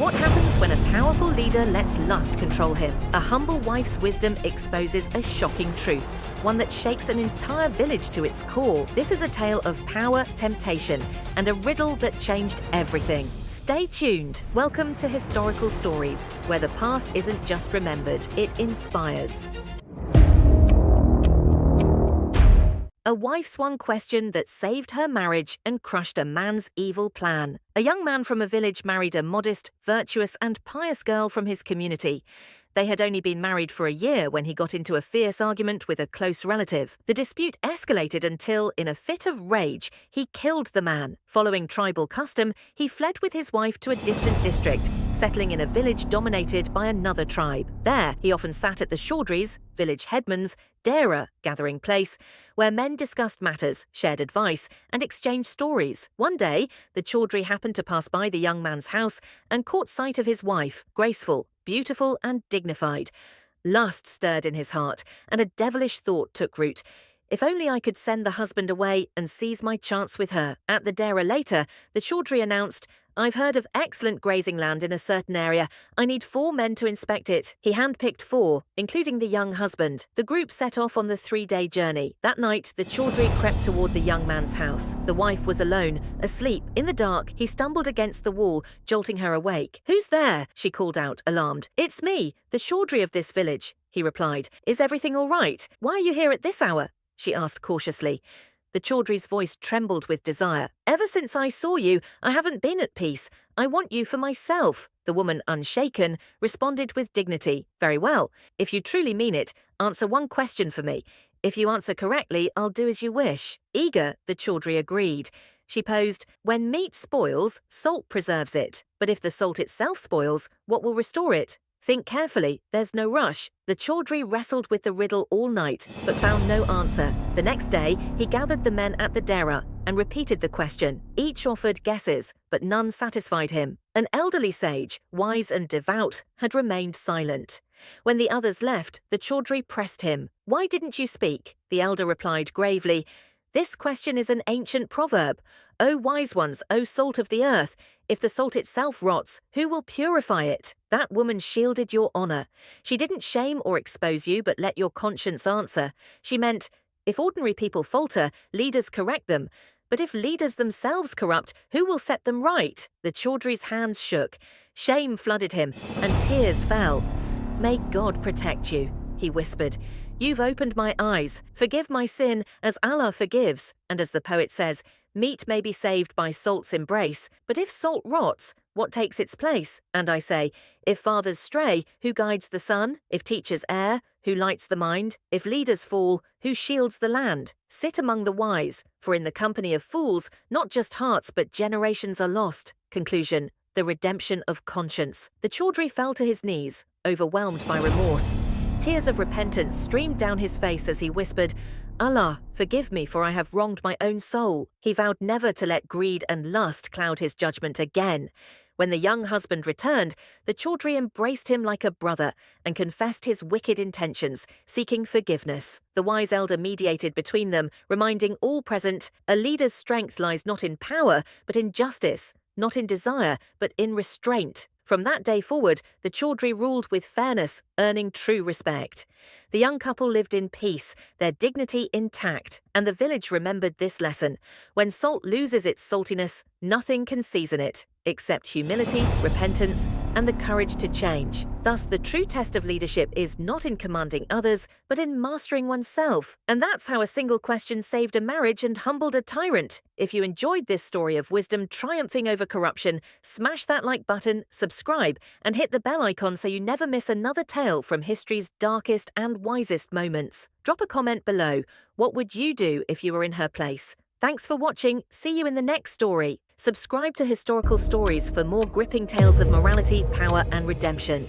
What happens when a powerful leader lets lust control him? A humble wife's wisdom exposes a shocking truth, one that shakes an entire village to its core. This is a tale of power, temptation, and a riddle that changed everything. Stay tuned. Welcome to Historical Stories, where the past isn't just remembered, it inspires. A wife's one question that saved her marriage and crushed a man's evil plan. A young man from a village married a modest, virtuous, and pious girl from his community. They had only been married for a year when he got into a fierce argument with a close relative. The dispute escalated until, in a fit of rage, he killed the man. Following tribal custom, he fled with his wife to a distant district, settling in a village dominated by another tribe. There, he often sat at the Chaudhrys, village headman's, Dera gathering place, where men discussed matters, shared advice, and exchanged stories. One day, the Chaudhry happened to pass by the young man's house and caught sight of his wife, graceful, beautiful, and dignified. Lust stirred in his heart, and a devilish thought took root. If only I could send the husband away and seize my chance with her. At the Dera later, the Chaudhry announced, "I've heard of excellent grazing land in a certain area. I need 4 men to inspect it." He handpicked 4, including the young husband. The group set off on the 3-day journey. That night, the Chaudhry crept toward the young man's house. The wife was alone, asleep. In the dark, he stumbled against the wall, jolting her awake. "Who's there?" she called out, alarmed. "It's me, the Chaudhry of this village," he replied. "Is everything all right? Why are you here at this hour?" she asked cautiously. The Chaudhry's voice trembled with desire. "Ever since I saw you, I haven't been at peace. I want you for myself." The woman, unshaken, responded with dignity. "Very well. If you truly mean it, answer one question for me. If you answer correctly, I'll do as you wish." Eager, the Chaudhry agreed. She posed, "When meat spoils, salt preserves it. But if the salt itself spoils, what will restore it? Think carefully, there's no rush." The Chaudhry wrestled with the riddle all night, but found no answer. The next day, he gathered the men at the Dera and repeated the question. Each offered guesses, but none satisfied him. An elderly sage, wise and devout, had remained silent. When the others left, the Chaudhry pressed him. "Why didn't you speak?" The elder replied gravely, "This question is an ancient proverb. O wise ones, O salt of the earth, if the salt itself rots, who will purify it? That woman shielded your honor. She didn't shame or expose you, but let your conscience answer. She meant, if ordinary people falter, leaders correct them. But if leaders themselves corrupt, who will set them right?" The Chaudhry's hands shook. Shame flooded him, and tears fell. "May God protect you," he whispered. "You've opened my eyes. Forgive my sin as Allah forgives." And as the poet says, "Meat may be saved by salt's embrace, but if salt rots, what takes its place?" And I say, if fathers stray, who guides the son? If teachers err, who lights the mind? If leaders fall, who shields the land? Sit among the wise, for in the company of fools, not just hearts but generations are lost. Conclusion: the redemption of conscience. The Chaudhry fell to his knees, overwhelmed by remorse. Tears of repentance streamed down his face as he whispered, "Allah, forgive me, for I have wronged my own soul." He vowed never to let greed and lust cloud his judgment again. When the young husband returned, the Chaudhry embraced him like a brother and confessed his wicked intentions, seeking forgiveness. The wise elder mediated between them, reminding all present, a leader's strength lies not in power, but in justice, not in desire, but in restraint. From that day forward, the Chaudhry ruled with fairness, earning true respect. The young couple lived in peace, their dignity intact, and the village remembered this lesson. When salt loses its saltiness, nothing can season it, except humility, repentance, and the courage to change. Thus, the true test of leadership is not in commanding others, but in mastering oneself. And that's how a single question saved a marriage and humbled a tyrant. If you enjoyed this story of wisdom triumphing over corruption, smash that like button, subscribe, and hit the bell icon so you never miss another tale from history's darkest and wisest moments. Drop a comment below. What would you do if you were in her place? Thanks for watching. See you in the next story. Subscribe to Historical Stories for more gripping tales of morality, power, and redemption.